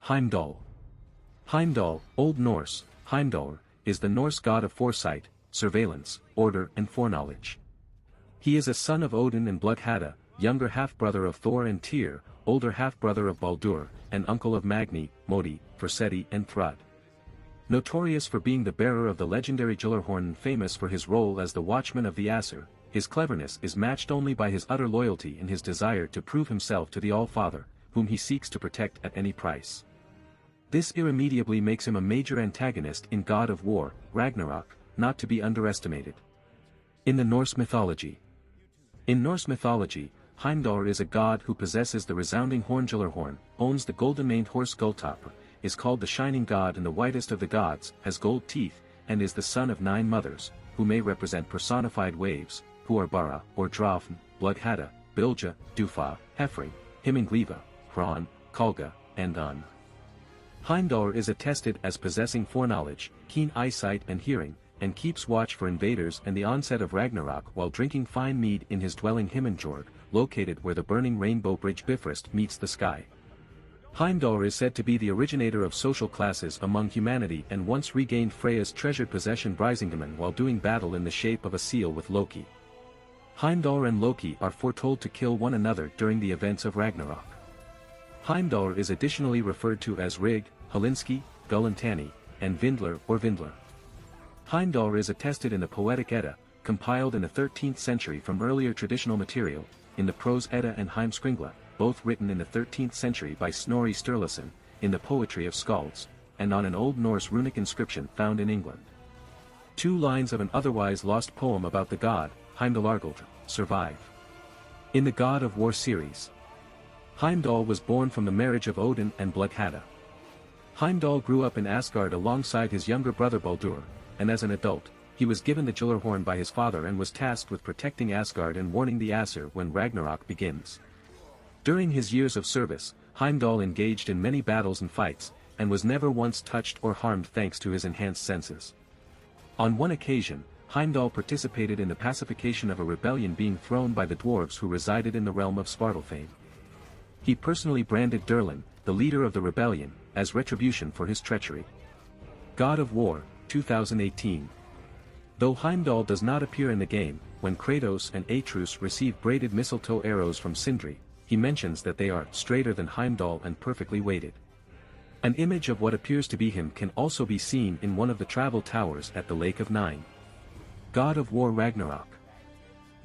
Heimdall. Heimdall, Old Norse, Heimdall, is the Norse god of foresight, surveillance, order and foreknowledge. He is a son of Odin and Bloodhada, younger half-brother of Thor and Tyr, older half-brother of Baldur, and uncle of Magni, Modi, Forseti and Thrud. Notorious for being the bearer of the legendary Gjallarhorn and famous for his role as the watchman of the Aesir, his cleverness is matched only by his utter loyalty and his desire to prove himself to the All-Father, whom he seeks to protect at any price. This irremediably makes him a major antagonist in God of War, Ragnarök, not to be underestimated. In the Norse mythology. In Norse mythology, Heimdall is a god who possesses the resounding horn Gjallarhorn, owns the golden-maned horse Gulltoppr, is called the Shining God and the whitest of the gods, has gold teeth, and is the son of 9 mothers, who may represent personified waves, who are Bara or Drafn, Bloodhada, Bilge, Dufa, Hefring, Himingliva, Hran, Kalga, and Un. Heimdall is attested as possessing foreknowledge, keen eyesight and hearing, and keeps watch for invaders and the onset of Ragnarök while drinking fine mead in his dwelling Himinjord, located where the burning rainbow bridge Bifrost meets the sky. Heimdall is said to be the originator of social classes among humanity and once regained Freya's treasured possession Brisingamen while doing battle in the shape of a seal with Loki. Heimdall and Loki are foretold to kill one another during the events of Ragnarök. Heimdall is additionally referred to as Rig, Helinski, Gullantani, and Vindler or Vindler. Heimdall is attested in the Poetic Edda, compiled in the 13th century from earlier traditional material, in the Prose Edda and Heimskringla, both written in the 13th century by Snorri Sturluson, in the Poetry of Skalds, and on an Old Norse runic inscription found in England. 2 lines of an otherwise lost poem about the god, Heimdallargaldr, survive. In the God of War series, Heimdall was born from the marriage of Odin and Bloodhada. Heimdall grew up in Asgard alongside his younger brother Baldur, and as an adult, he was given the Gjallarhorn by his father and was tasked with protecting Asgard and warning the Aesir when Ragnarök begins. During his years of service, Heimdall engaged in many battles and fights, and was never once touched or harmed thanks to his enhanced senses. On one occasion, Heimdall participated in the pacification of a rebellion being thrown by the dwarves who resided in the realm of Svartalfheim. He personally branded Durlin, the leader of the rebellion, as retribution for his treachery. God of War, 2018. Though Heimdall does not appear in the game, when Kratos and Atreus receive braided mistletoe arrows from Sindri, he mentions that they are straighter than Heimdall and perfectly weighted. An image of what appears to be him can also be seen in one of the travel towers at the Lake of Nine. God of War Ragnarök.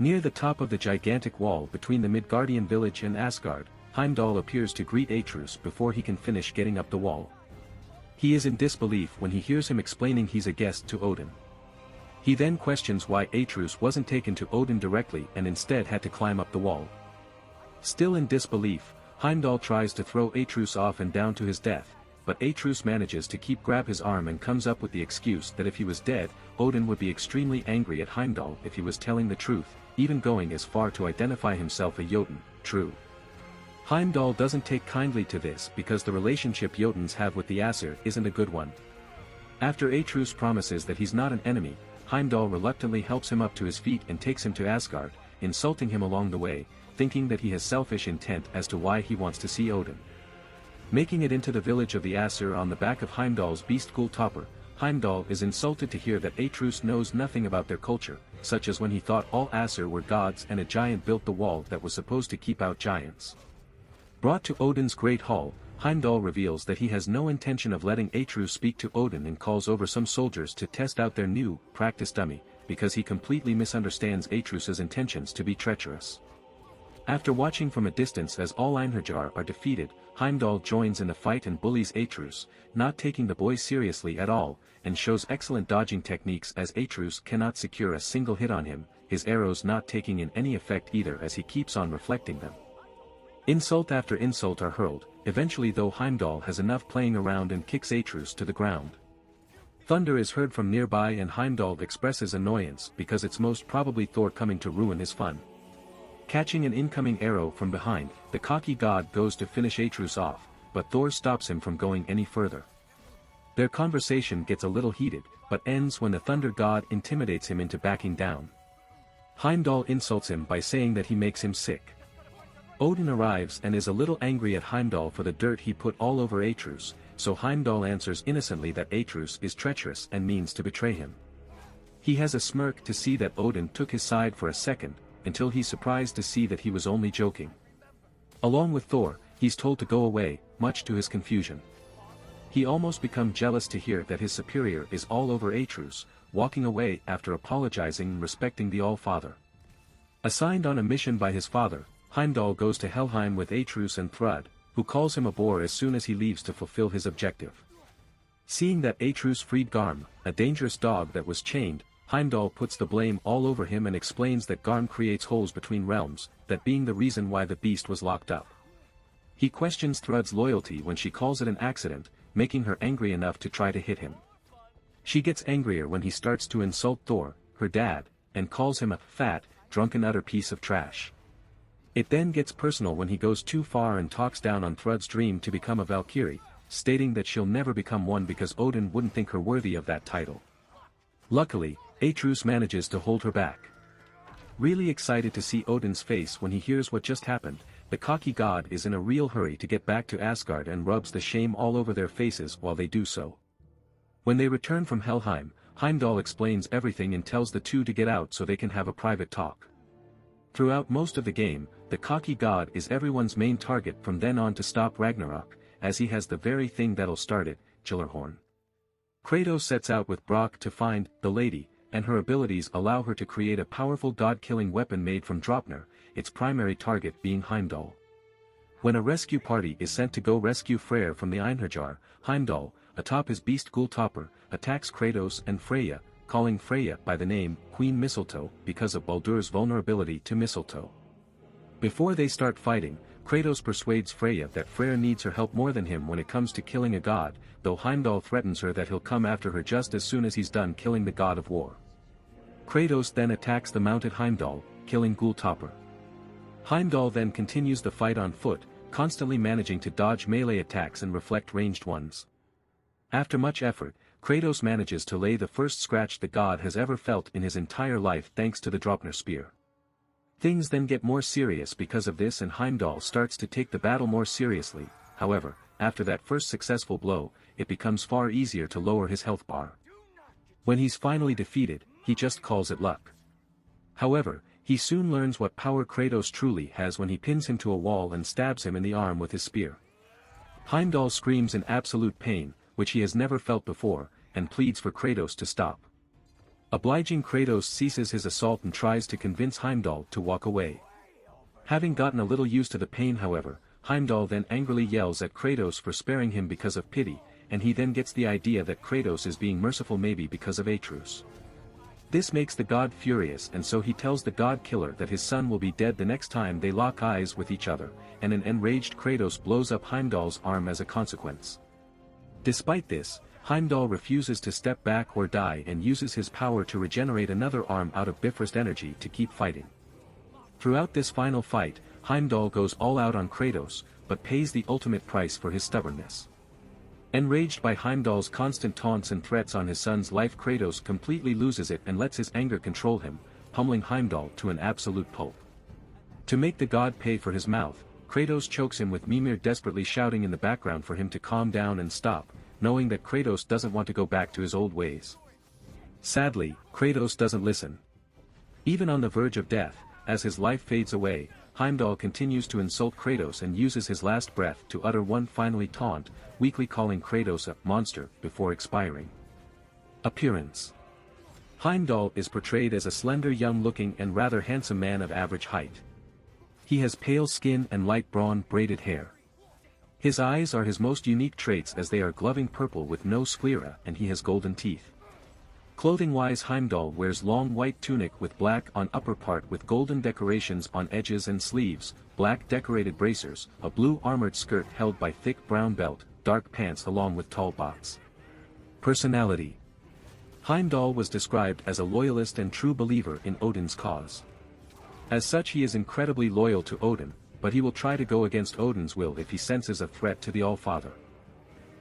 Near the top of the gigantic wall between the Midgardian village and Asgard, Heimdall appears to greet Atreus before he can finish getting up the wall. He is in disbelief when he hears him explaining he's a guest to Odin. He then questions why Atreus wasn't taken to Odin directly and instead had to climb up the wall. Still in disbelief, Heimdall tries to throw Atreus off and down to his death, but Atreus manages to grab his arm and comes up with the excuse that if he was dead, Odin would be extremely angry at Heimdall if he was telling the truth, even going as far to identify himself a Jotun, true. Heimdall doesn't take kindly to this because the relationship Jotuns have with the Aesir isn't a good one. After Atreus promises that he's not an enemy, Heimdall reluctantly helps him up to his feet and takes him to Asgard, insulting him along the way, thinking that he has selfish intent as to why he wants to see Odin. Making it into the village of the Aesir on the back of Heimdall's beast Gulltoppr, Heimdall is insulted to hear that Atreus knows nothing about their culture, such as when he thought all Aesir were gods and a giant built the wall that was supposed to keep out giants. Brought to Odin's great hall, Heimdall reveals that he has no intention of letting Atreus speak to Odin and calls over some soldiers to test out their new, practice dummy, because he completely misunderstands Atreus's intentions to be treacherous. After watching from a distance as all Einherjar are defeated, Heimdall joins in the fight and bullies Atreus, not taking the boy seriously at all, and shows excellent dodging techniques as Atreus cannot secure a single hit on him, his arrows not taking in any effect either as he keeps on reflecting them. Insult after insult are hurled, eventually though Heimdall has enough playing around and kicks Atreus to the ground. Thunder is heard from nearby and Heimdall expresses annoyance because it's most probably Thor coming to ruin his fun. Catching an incoming arrow from behind, the cocky god goes to finish Atreus off, but Thor stops him from going any further. Their conversation gets a little heated, but ends when the thunder god intimidates him into backing down. Heimdall insults him by saying that he makes him sick. Odin arrives and is a little angry at Heimdall for the dirt he put all over Atreus, so Heimdall answers innocently that Atreus is treacherous and means to betray him. He has a smirk to see that Odin took his side for a second, until he's surprised to see that he was only joking. Along with Thor, he's told to go away, much to his confusion. He almost becomes jealous to hear that his superior is all over Atreus, walking away after apologizing and respecting the All-Father. Assigned on a mission by his father, Heimdall goes to Helheim with Atreus and Thrud, who calls him a boor as soon as he leaves to fulfill his objective. Seeing that Atreus freed Garm, a dangerous dog that was chained, Heimdall puts the blame all over him and explains that Garm creates holes between realms, that being the reason why the beast was locked up. He questions Thrud's loyalty when she calls it an accident, making her angry enough to try to hit him. She gets angrier when he starts to insult Thor, her dad, and calls him a fat, drunken utter piece of trash. It then gets personal when he goes too far and talks down on Thrud's dream to become a Valkyrie, stating that she'll never become one because Odin wouldn't think her worthy of that title. Luckily, Atreus manages to hold her back. Really excited to see Odin's face when he hears what just happened, the cocky god is in a real hurry to get back to Asgard and rubs the shame all over their faces while they do so. When they return from Helheim, Heimdall explains everything and tells the two to get out so they can have a private talk. Throughout most of the game, the cocky god is everyone's main target from then on to stop Ragnarok, as he has the very thing that'll start it, Gjallarhorn. Kratos sets out with Brock to find the lady, and her abilities allow her to create a powerful god-killing weapon made from Draupnir, its primary target being Heimdall. When a rescue party is sent to go rescue Freyr from the Einherjar, Heimdall, atop his beast Gulltoppr, attacks Kratos and Freya, calling Freya by the name Queen Mistletoe because of Baldur's vulnerability to mistletoe. Before they start fighting, Kratos persuades Freya that Freyr needs her help more than him when it comes to killing a god, though Heimdall threatens her that he'll come after her just as soon as he's done killing the god of war. Kratos then attacks the mounted Heimdall, killing Gulltoppr. Heimdall then continues the fight on foot, constantly managing to dodge melee attacks and reflect ranged ones. After much effort, Kratos manages to lay the first scratch the god has ever felt in his entire life thanks to the Draupnir spear. Things then get more serious because of this and Heimdall starts to take the battle more seriously. However, after that first successful blow, it becomes far easier to lower his health bar. When he's finally defeated, he just calls it luck. However, he soon learns what power Kratos truly has when he pins him to a wall and stabs him in the arm with his spear. Heimdall screams in absolute pain, which he has never felt before, and pleads for Kratos to stop. Obliging Kratos ceases his assault and tries to convince Heimdall to walk away. Having gotten a little used to the pain however, Heimdall then angrily yells at Kratos for sparing him because of pity, and he then gets the idea that Kratos is being merciful maybe because of Atreus. This makes the god furious and so he tells the god killer that his son will be dead the next time they lock eyes with each other, and an enraged Kratos blows up Heimdall's arm as a consequence. Despite this, Heimdall refuses to step back or die and uses his power to regenerate another arm out of Bifrost energy to keep fighting. Throughout this final fight, Heimdall goes all out on Kratos, but pays the ultimate price for his stubbornness. Enraged by Heimdall's constant taunts and threats on his son's life, Kratos completely loses it and lets his anger control him, pummeling Heimdall to an absolute pulp. To make the god pay for his mouth, Kratos chokes him with Mimir desperately shouting in the background for him to calm down and stop, knowing that Kratos doesn't want to go back to his old ways. Sadly, Kratos doesn't listen. Even on the verge of death, as his life fades away, Heimdall continues to insult Kratos and uses his last breath to utter one final taunt, weakly calling Kratos a monster before expiring. Appearance. Heimdall is portrayed as a slender young-looking and rather handsome man of average height. He has pale skin and light brown braided hair. His eyes are his most unique traits as they are glowing purple with no sclera and he has golden teeth. Clothing-wise, Heimdall wears long white tunic with black on upper part with golden decorations on edges and sleeves, black decorated bracers, a blue armored skirt held by thick brown belt, dark pants along with tall boots. Personality. Heimdall was described as a loyalist and true believer in Odin's cause. As such, he is incredibly loyal to Odin, but he will try to go against Odin's will if he senses a threat to the All-Father.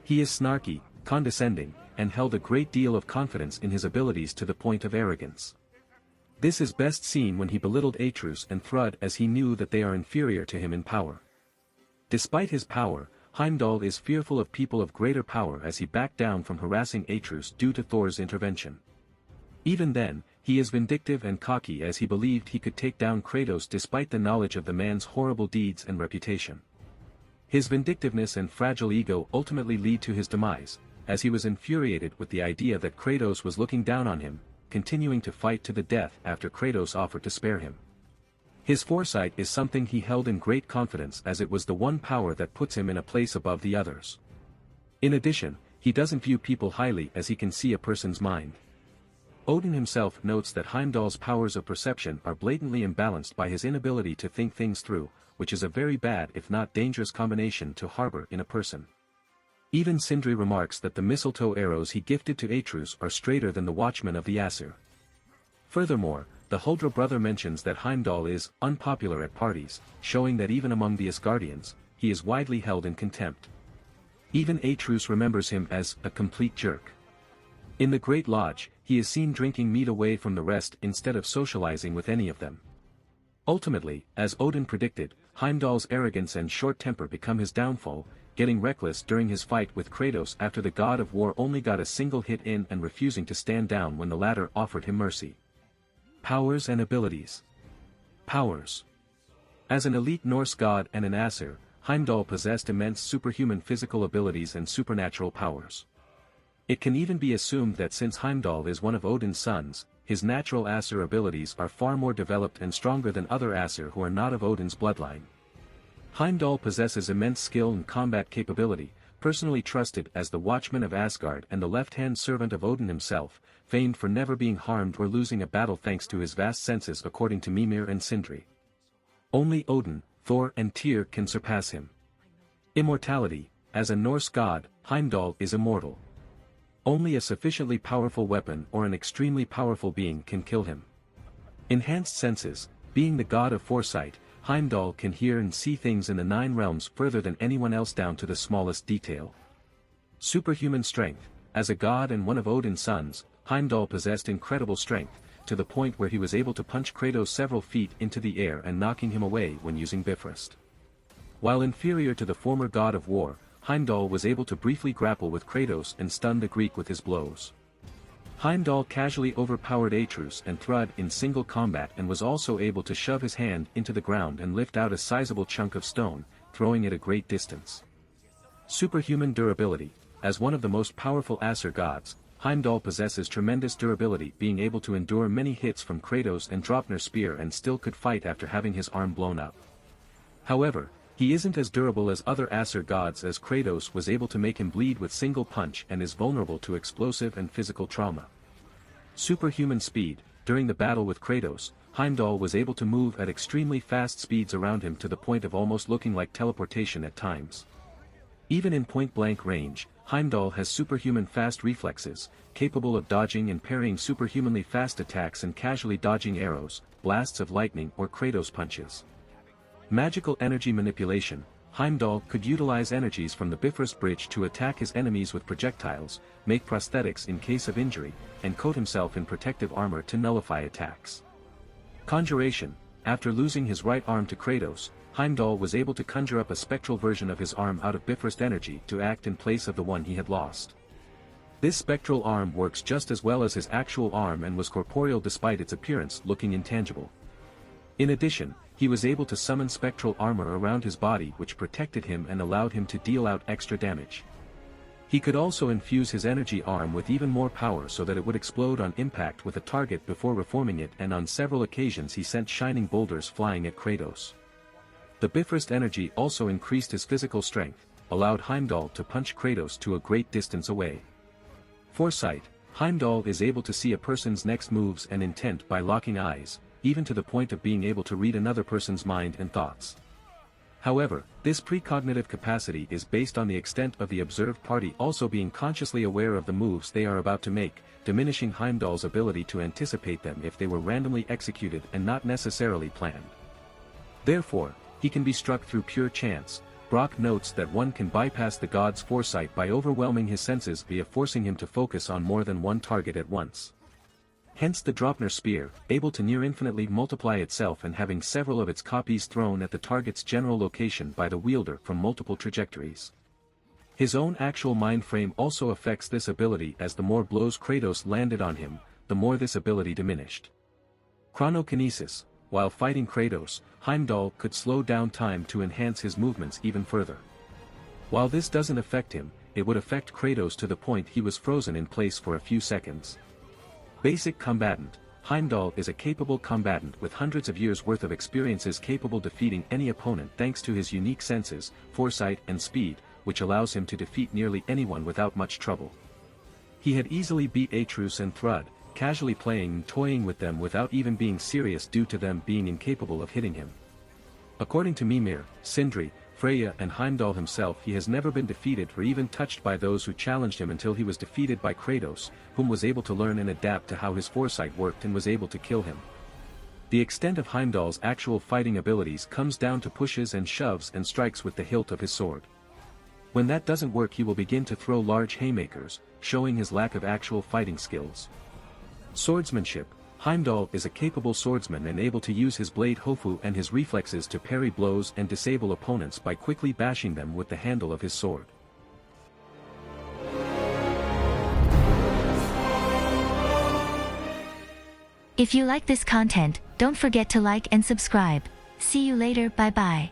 He is snarky, condescending, and held a great deal of confidence in his abilities to the point of arrogance. This is best seen when he belittled Atreus and Thrud, as he knew that they are inferior to him in power. Despite his power, Heimdall is fearful of people of greater power, as he backed down from harassing Atreus due to Thor's intervention. Even then, he is vindictive and cocky, as he believed he could take down Kratos despite the knowledge of the man's horrible deeds and reputation. His vindictiveness and fragile ego ultimately lead to his demise, as he was infuriated with the idea that Kratos was looking down on him, continuing to fight to the death after Kratos offered to spare him. His foresight is something he held in great confidence, as it was the one power that puts him in a place above the others. In addition, he doesn't view people highly, as he can see a person's mind. Odin himself notes that Heimdall's powers of perception are blatantly imbalanced by his inability to think things through, which is a very bad if not dangerous combination to harbor in a person. Even Sindri remarks that the mistletoe arrows he gifted to Atreus are straighter than the watchmen of the Aesir. Furthermore, the Huldra brother mentions that Heimdall is unpopular at parties, showing that even among the Asgardians, he is widely held in contempt. Even Atreus remembers him as a complete jerk. In the Great Lodge, he is seen drinking mead away from the rest instead of socializing with any of them. Ultimately, as Odin predicted, Heimdall's arrogance and short temper become his downfall, getting reckless during his fight with Kratos after the god of war only got a single hit in and refusing to stand down when the latter offered him mercy. Powers and abilities. Powers. As an elite Norse god and an Aesir, Heimdall possessed immense superhuman physical abilities and supernatural powers. It can even be assumed that since Heimdall is one of Odin's sons, his natural Aesir abilities are far more developed and stronger than other Aesir who are not of Odin's bloodline. Heimdall possesses immense skill and combat capability, personally trusted as the Watchman of Asgard and the left-hand servant of Odin himself, famed for never being harmed or losing a battle thanks to his vast senses, according to Mimir and Sindri. Only Odin, Thor and Tyr can surpass him. Immortality. As a Norse god, Heimdall is immortal. Only a sufficiently powerful weapon or an extremely powerful being can kill him. Enhanced senses. Being the god of foresight, Heimdall can hear and see things in the 9 realms further than anyone else down to the smallest detail. Superhuman strength. As a god and one of Odin's sons, Heimdall possessed incredible strength, to the point where he was able to punch Kratos several feet into the air and knocking him away when using Bifrost. While inferior to the former god of war, Heimdall was able to briefly grapple with Kratos and stun the Greek with his blows. Heimdall casually overpowered Atreus and Thrud in single combat and was also able to shove his hand into the ground and lift out a sizable chunk of stone, throwing it a great distance. Superhuman durability. As one of the most powerful Aesir gods, Heimdall possesses tremendous durability, being able to endure many hits from Kratos and Draupnir's spear and still could fight after having his arm blown up. However, he isn't as durable as other Aesir gods, as Kratos was able to make him bleed with single punch and is vulnerable to explosive and physical trauma. Superhuman speed. During the battle with Kratos, Heimdall was able to move at extremely fast speeds around him to the point of almost looking like teleportation at times. Even in point-blank range, Heimdall has superhuman fast reflexes, capable of dodging and parrying superhumanly fast attacks and casually dodging arrows, blasts of lightning or Kratos punches. Magical energy manipulation. Heimdall could utilize energies from the Bifrost Bridge to attack his enemies with projectiles, make prosthetics in case of injury, and coat himself in protective armor to nullify attacks. Conjuration. After losing his right arm to Kratos, Heimdall was able to conjure up a spectral version of his arm out of Bifrost energy to act in place of the one he had lost. This spectral arm works just as well as his actual arm and was corporeal despite its appearance looking intangible. In addition, he was able to summon spectral armor around his body which protected him and allowed him to deal out extra damage. He could also infuse his energy arm with even more power so that it would explode on impact with a target before reforming it, and on several occasions he sent shining boulders flying at Kratos. The Bifrost energy also increased his physical strength, allowed Heimdall to punch Kratos to a great distance away. Foresight. Heimdall is able to see a person's next moves and intent by locking eyes, even to the point of being able to read another person's mind and thoughts. However, this precognitive capacity is based on the extent of the observed party also being consciously aware of the moves they are about to make, diminishing Heimdall's ability to anticipate them if they were randomly executed and not necessarily planned. Therefore, he can be struck through pure chance. Brock notes that one can bypass the god's foresight by overwhelming his senses via forcing him to focus on more than one target at once. Hence the Draupner spear, able to near infinitely multiply itself and having several of its copies thrown at the target's general location by the wielder from multiple trajectories. His own actual mind frame also affects this ability, as the more blows Kratos landed on him, the more this ability diminished. Chronokinesis. While fighting Kratos, Heimdall could slow down time to enhance his movements even further. While this doesn't affect him, it would affect Kratos to the point he was frozen in place for a few seconds. Basic combatant. Heimdall is a capable combatant with hundreds of years worth of experiences, capable defeating any opponent thanks to his unique senses, foresight and speed, which allows him to defeat nearly anyone without much trouble. He had easily beat Atreus and Thrud, casually playing and toying with them without even being serious due to them being incapable of hitting him. According to Mimir, Sindri, Freya and Heimdall himself, he has never been defeated or even touched by those who challenged him until he was defeated by Kratos, whom was able to learn and adapt to how his foresight worked and was able to kill him. The extent of Heimdall's actual fighting abilities comes down to pushes and shoves and strikes with the hilt of his sword. When that doesn't work, he will begin to throw large haymakers, showing his lack of actual fighting skills. Swordsmanship. Heimdall is a capable swordsman and able to use his blade Hofu and his reflexes to parry blows and disable opponents by quickly bashing them with the handle of his sword. If you like this content, don't forget to like and subscribe. See you later, bye bye.